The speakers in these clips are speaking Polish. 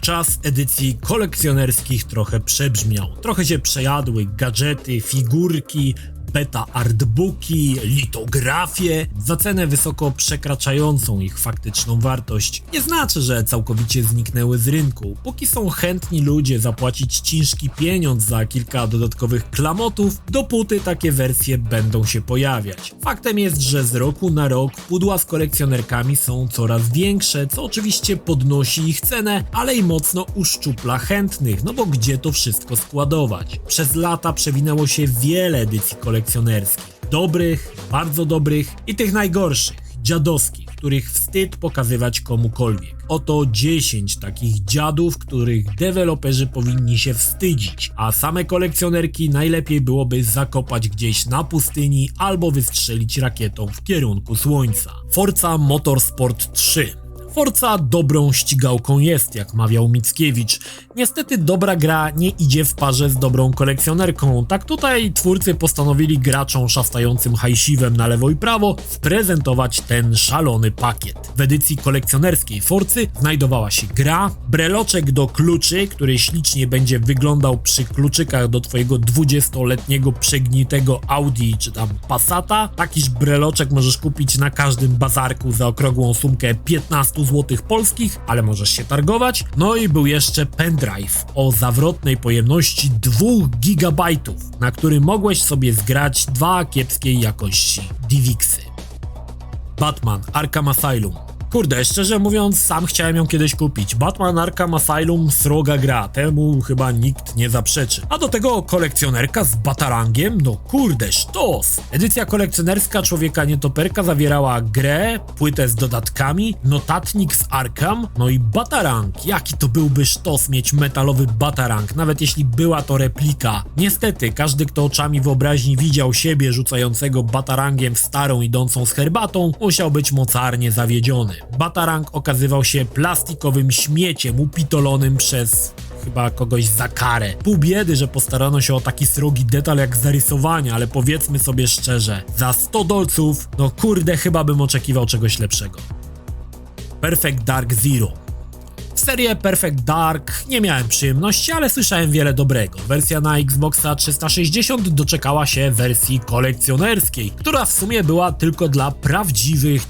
Czas edycji kolekcjonerskich trochę przebrzmiał. Trochę się przejadły gadżety, figurki, beta artbooki, litografie za cenę wysoko przekraczającą ich faktyczną wartość. Nie znaczy, że całkowicie zniknęły z rynku. Póki są chętni ludzie zapłacić ciężki pieniądz za kilka dodatkowych klamotów, dopóty takie wersje będą się pojawiać. Faktem jest, że z roku na rok pudła z kolekcjonerkami są coraz większe, co oczywiście podnosi ich cenę, ale i mocno uszczupla chętnych, no bo gdzie to wszystko składować? Przez lata przewinęło się wiele edycji kolekcjonerskich. Dobrych, bardzo dobrych i tych najgorszych, dziadowskich, których wstyd pokazywać komukolwiek. Oto 10 takich dziadów, których deweloperzy powinni się wstydzić, a same kolekcjonerki najlepiej byłoby zakopać gdzieś na pustyni albo wystrzelić rakietą w kierunku słońca. Forza Motorsport 3. Forza dobrą ścigałką jest, jak mawiał Mickiewicz. Niestety dobra gra nie idzie w parze z dobrą kolekcjonerką. Tak tutaj twórcy postanowili graczom szastającym hajsiwem na lewo i prawo sprezentować ten szalony pakiet. W edycji kolekcjonerskiej Forcy znajdowała się gra, breloczek do kluczy, który ślicznie będzie wyglądał przy kluczykach do twojego 20-letniego przegnitego Audi czy tam Passata. Takiż breloczek możesz kupić na każdym bazarku za okrągłą sumkę 15 zł polskich, ale możesz się targować. No i był jeszcze pendrive o zawrotnej pojemności 2 GB, na który mogłeś sobie zgrać 2 kiepskiej jakości DivXy. Batman Arkham Asylum. Kurde, szczerze mówiąc, sam chciałem ją kiedyś kupić. Batman Arkham Asylum sroga gra, temu chyba nikt nie zaprzeczy. A do tego kolekcjonerka z batarangiem, no kurde, sztos! Edycja kolekcjonerska Człowieka Nietoperka zawierała grę, płytę z dodatkami, notatnik z Arkham, no i batarang. Jaki to byłby sztos mieć metalowy batarang, nawet jeśli była to replika. Niestety, każdy kto oczami wyobraźni widział siebie rzucającego batarangiem w starą idącą z herbatą, musiał być mocarnie zawiedziony. Batarang okazywał się plastikowym śmieciem upitolonym przez chyba kogoś za karę. Pół biedy, że postarano się o taki srogi detal jak zarysowanie, ale powiedzmy sobie szczerze, za 100 dolców, no kurde, chyba bym oczekiwał czegoś lepszego. Perfect Dark Zero. W serię Perfect Dark nie miałem przyjemności, ale słyszałem wiele dobrego. Wersja na Xboxa 360 doczekała się wersji kolekcjonerskiej, która w sumie była tylko dla prawdziwych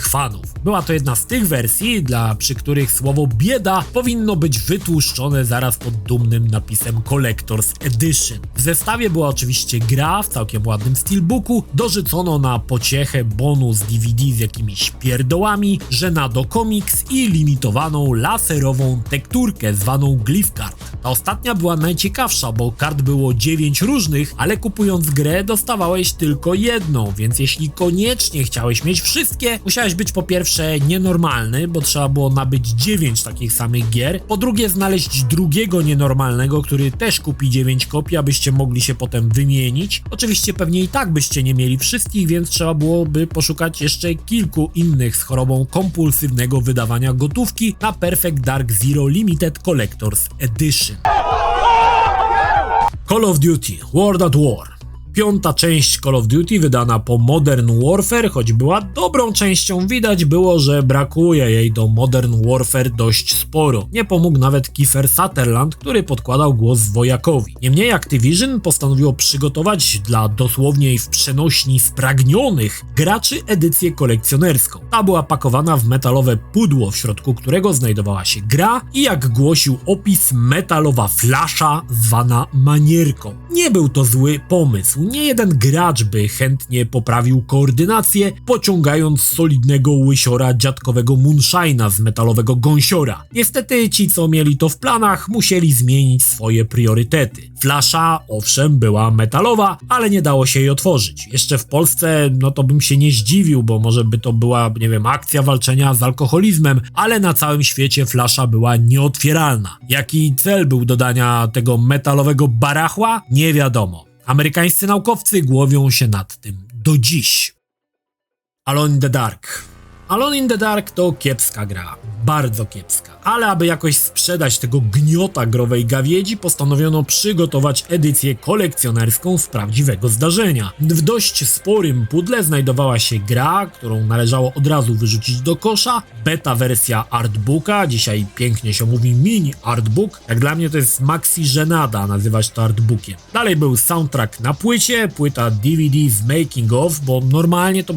fanów. Była to jedna z tych wersji, przy których słowo bieda powinno być wytłuszczone zaraz pod dumnym napisem Collector's Edition. W zestawie była oczywiście gra w całkiem ładnym steelbooku, dorzucono na pociechę bonus DVD z jakimiś pierdołami, żenado komiks i limitowaną laserową tekturkę zwaną Glyph Card. Ta ostatnia była najciekawsza, bo kart było 9 różnych, ale kupując grę dostawałeś tylko jedną, więc jeśli koniecznie chciałeś mieć wszystkie, musiałeś być po pierwsze nienormalny, bo trzeba było nabyć 9 takich samych gier, po drugie znaleźć drugiego nienormalnego, który też kupi 9 kopii, abyście mogli się potem wymienić. Oczywiście pewnie i tak byście nie mieli wszystkich, więc trzeba byłoby poszukać jeszcze kilku innych z chorobą kompulsywnego wydawania gotówki na Perfect Dark Zero Limited Collector's Edition. Call of Duty World at War. 5. część Call of Duty wydana po Modern Warfare, choć była dobrą częścią, widać było, że brakuje jej do Modern Warfare dość sporo. Nie pomógł nawet Kiefer Sutherland, który podkładał głos wojakowi. Niemniej Activision postanowiło przygotować dla dosłownie w przenośni spragnionych graczy edycję kolekcjonerską. Ta była pakowana w metalowe pudło, w środku którego znajdowała się gra i jak głosił opis, metalowa flasza zwana manierką. Nie był to zły pomysł. Nie jeden gracz by chętnie poprawił koordynację, pociągając solidnego łysiora dziadkowego moonshine'a z metalowego gąsiora. Niestety ci, co mieli to w planach, musieli zmienić swoje priorytety. Flasza, owszem, była metalowa, ale nie dało się jej otworzyć. Jeszcze w Polsce, no to bym się nie zdziwił, bo może by to była, nie wiem, akcja walczenia z alkoholizmem, ale na całym świecie flasza była nieotwieralna. Jaki cel był dodania tego metalowego barachła? Nie wiadomo. Amerykańscy naukowcy głowią się nad tym do dziś. Alone in the Dark. Alone in the Dark to kiepska gra, bardzo kiepska. Ale aby jakoś sprzedać tego gniota growej gawiedzi, postanowiono przygotować edycję kolekcjonerską z prawdziwego zdarzenia. W dość sporym pudle znajdowała się gra, którą należało od razu wyrzucić do kosza, beta wersja artbooka, dzisiaj pięknie się mówi mini artbook, jak dla mnie to jest maxi żenada nazywać to artbookiem. Dalej był soundtrack na płycie, płyta DVD z making of, bo normalnie to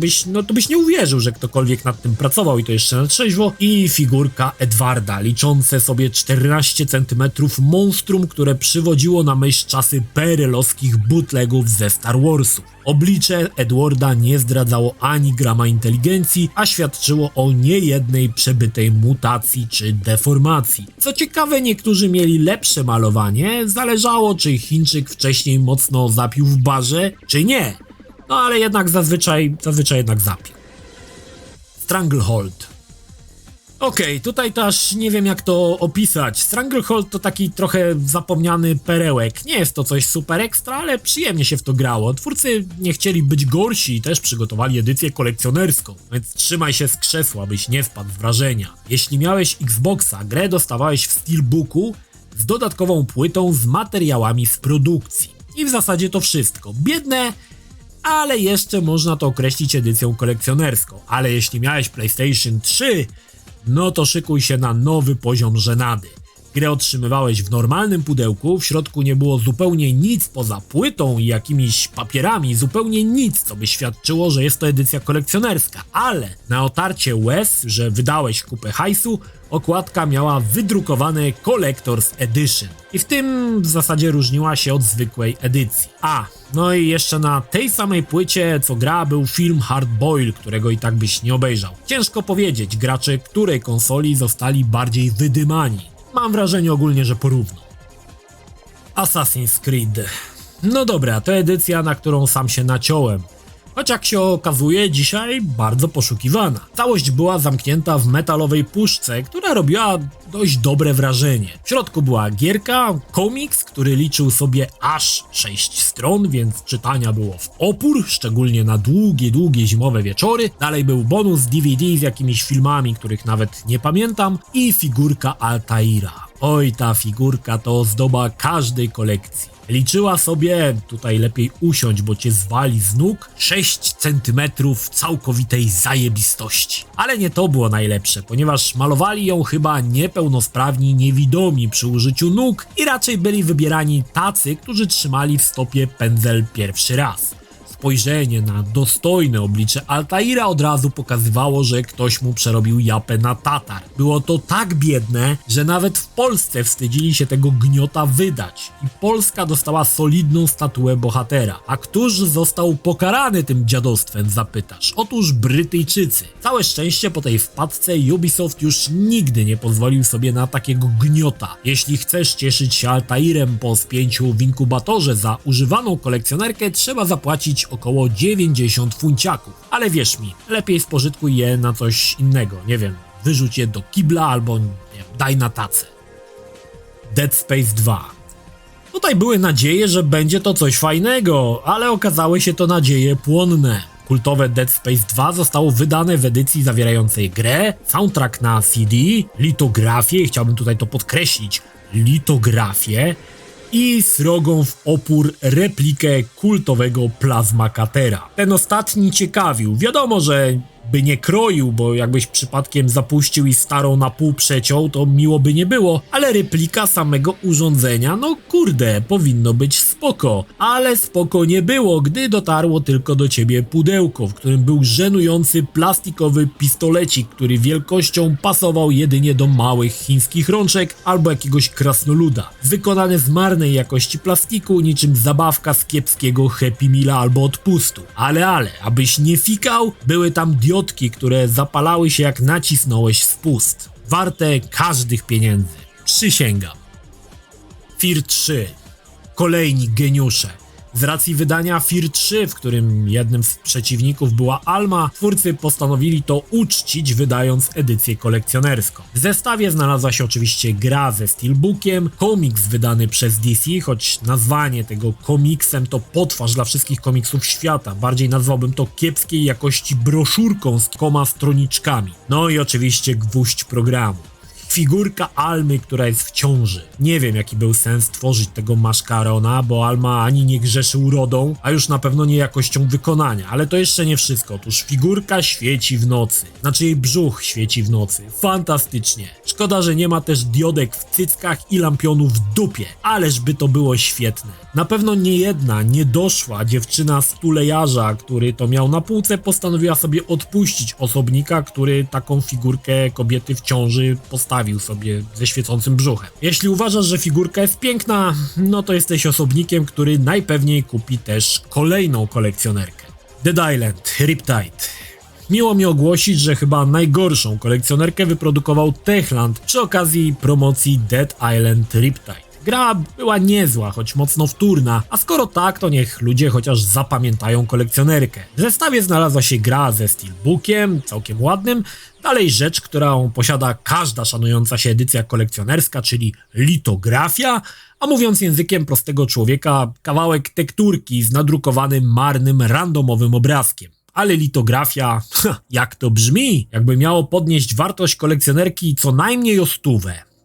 byś nie uwierzył, że ktokolwiek nad tym pracował i to jeszcze na trzeźwo, i figurka Edwarda, liczące sobie 14 cm monstrum, które przywodziło na myśl czasy perelowskich bootlegów ze Star Warsów. Oblicze Edwarda nie zdradzało ani grama inteligencji, a świadczyło o niejednej przebytej mutacji czy deformacji. Co ciekawe, niektórzy mieli lepsze malowanie, zależało czy Chińczyk wcześniej mocno zapił w barze, czy nie. No ale jednak zazwyczaj jednak zapił. Stranglehold. Okej, tutaj też nie wiem jak to opisać. Stranglehold to taki trochę zapomniany perełek. Nie jest to coś super ekstra, ale przyjemnie się w to grało. Twórcy nie chcieli być gorsi i też przygotowali edycję kolekcjonerską, więc trzymaj się z krzesła, byś nie wpadł w wrażenia. Jeśli miałeś Xboxa, grę dostawałeś w steelbooku z dodatkową płytą z materiałami z produkcji. I w zasadzie to wszystko. Biedne, ale jeszcze można to określić edycją kolekcjonerską. Ale jeśli miałeś PlayStation 3, no to szykuj się na nowy poziom żenady. Grę otrzymywałeś w normalnym pudełku, w środku nie było zupełnie nic poza płytą i jakimiś papierami, zupełnie nic, co by świadczyło, że jest to edycja kolekcjonerska, ale na otarcie łez, że wydałeś kupę hajsu, okładka miała wydrukowane Collector's Edition i w tym w zasadzie różniła się od zwykłej edycji. No i jeszcze na tej samej płycie co gra był film Hard Boil, którego i tak byś nie obejrzał. Ciężko powiedzieć, gracze której konsoli zostali bardziej wydymani. Mam wrażenie ogólnie, że porówno. Assassin's Creed. No dobra, to edycja, na którą sam się naciąłem. Choć jak się okazuje, dzisiaj bardzo poszukiwana. Całość była zamknięta w metalowej puszce, która robiła dość dobre wrażenie. W środku była gierka, komiks, który liczył sobie aż 6 stron, więc czytania było w opór, szczególnie na długie zimowe wieczory. Dalej był bonus DVD z jakimiś filmami, których nawet nie pamiętam, i figurka Altaira. Oj, ta figurka to ozdoba każdej kolekcji. Liczyła sobie, tutaj lepiej usiąść, bo cię zwali z nóg, 6 cm całkowitej zajebistości. Ale nie to było najlepsze, ponieważ malowali ją chyba niepełnosprawni niewidomi przy użyciu nóg i raczej byli wybierani tacy, którzy trzymali w stopie pędzel pierwszy raz. Spojrzenie na dostojne oblicze Altaira od razu pokazywało, że ktoś mu przerobił japę na tatar. Było to tak biedne, że nawet w Polsce wstydzili się tego gniota wydać. I Polska dostała solidną statuę bohatera. A któż został pokarany tym dziadostwem, zapytasz? Otóż Brytyjczycy. Całe szczęście po tej wpadce Ubisoft już nigdy nie pozwolił sobie na takiego gniota. Jeśli chcesz cieszyć się Altairem po spięciu w inkubatorze za używaną kolekcjonerkę, trzeba zapłacić około 90 funciaków. Ale wierz mi, lepiej spożytkuj je na coś innego, nie wiem, wyrzuć je do kibla albo nie wiem, daj na tacę. Dead Space 2. Tutaj były nadzieje, że będzie to coś fajnego, ale okazały się to nadzieje płonne. Kultowe Dead Space 2 zostało wydane w edycji zawierającej grę, soundtrack na CD, litografię, chciałbym tutaj to podkreślić, litografię, i srogą w opór replikę kultowego Plasma Cuttera. Ten ostatni ciekawił. Wiadomo, że by nie kroił, bo jakbyś przypadkiem zapuścił i starą na pół przeciął, to miło by nie było, ale replika samego urządzenia, no kurde, powinno być spoko. Ale spoko nie było, gdy dotarło tylko do ciebie pudełko, w którym był żenujący plastikowy pistolecik, który wielkością pasował jedynie do małych chińskich rączek albo jakiegoś krasnoluda. Wykonany z marnej jakości plastiku, niczym zabawka z kiepskiego Happy Meala albo odpustu. Ale, abyś nie fikał, były tam diody, które zapalały się jak nacisnąłeś spust. Warte każdych pieniędzy. Przysięgam. Fear 3. Kolejni geniusze. Z racji wydania Fear 3, w którym jednym z przeciwników była Alma, twórcy postanowili to uczcić, wydając edycję kolekcjonerską. W zestawie znalazła się oczywiście gra ze steelbookiem, komiks wydany przez DC, choć nazwanie tego komiksem to potwarz dla wszystkich komiksów świata. Bardziej nazwałbym to kiepskiej jakości broszurką z kilkoma stroniczkami. No i oczywiście gwóźdź programu. Figurka Almy, która jest w ciąży. Nie wiem, jaki był sens tworzyć tego maszkarona, bo Alma ani nie grzeszy urodą, a już na pewno nie jakością wykonania. Ale to jeszcze nie wszystko. Otóż figurka świeci w nocy. Znaczy jej brzuch świeci w nocy. Fantastycznie. Szkoda, że nie ma też diodek w cyckach i lampionów w dupie. Ależ by to było świetne. Na pewno nie jedna, niedoszła dziewczyna z tulejarza, który to miał na półce, postanowiła sobie odpuścić osobnika, który taką figurkę kobiety w ciąży postawił sobie ze świecącym brzuchem. Jeśli uważasz, że figurka jest piękna, no to jesteś osobnikiem, który najpewniej kupi też kolejną kolekcjonerkę. Dead Island Riptide. Miło mi ogłosić, że chyba najgorszą kolekcjonerkę wyprodukował Techland przy okazji promocji Dead Island Riptide. Gra była niezła, choć mocno wtórna, a skoro tak, to niech ludzie chociaż zapamiętają kolekcjonerkę. W zestawie znalazła się gra ze steelbookiem, całkiem ładnym, dalej rzecz, którą posiada każda szanująca się edycja kolekcjonerska, czyli litografia, a mówiąc językiem prostego człowieka, kawałek tekturki z nadrukowanym marnym, randomowym obrazkiem. Ale litografia, jak to brzmi, jakby miało podnieść wartość kolekcjonerki co najmniej o 100.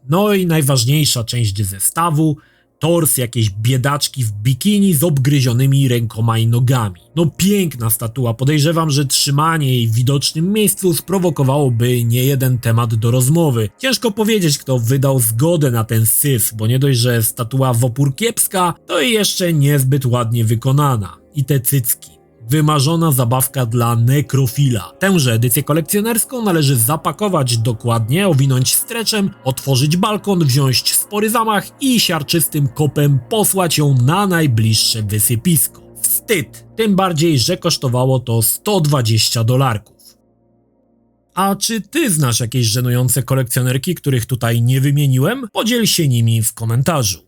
No i najważniejsza część zestawu, tors jakiejś biedaczki w bikini z obgryzionymi rękoma i nogami. No piękna statua, podejrzewam, że trzymanie jej w widocznym miejscu sprowokowałoby niejeden temat do rozmowy. Ciężko powiedzieć, kto wydał zgodę na ten syf, bo nie dość, że statua w opór kiepska, to i jeszcze niezbyt ładnie wykonana. I te cycki. Wymarzona zabawka dla nekrofila. Tęże edycję kolekcjonerską należy zapakować dokładnie, owinąć streczem, otworzyć balkon, wziąć spory zamach i siarczystym kopem posłać ją na najbliższe wysypisko. Wstyd! Tym bardziej, że kosztowało to $120. A czy ty znasz jakieś żenujące kolekcjonerki, których tutaj nie wymieniłem? Podziel się nimi w komentarzu.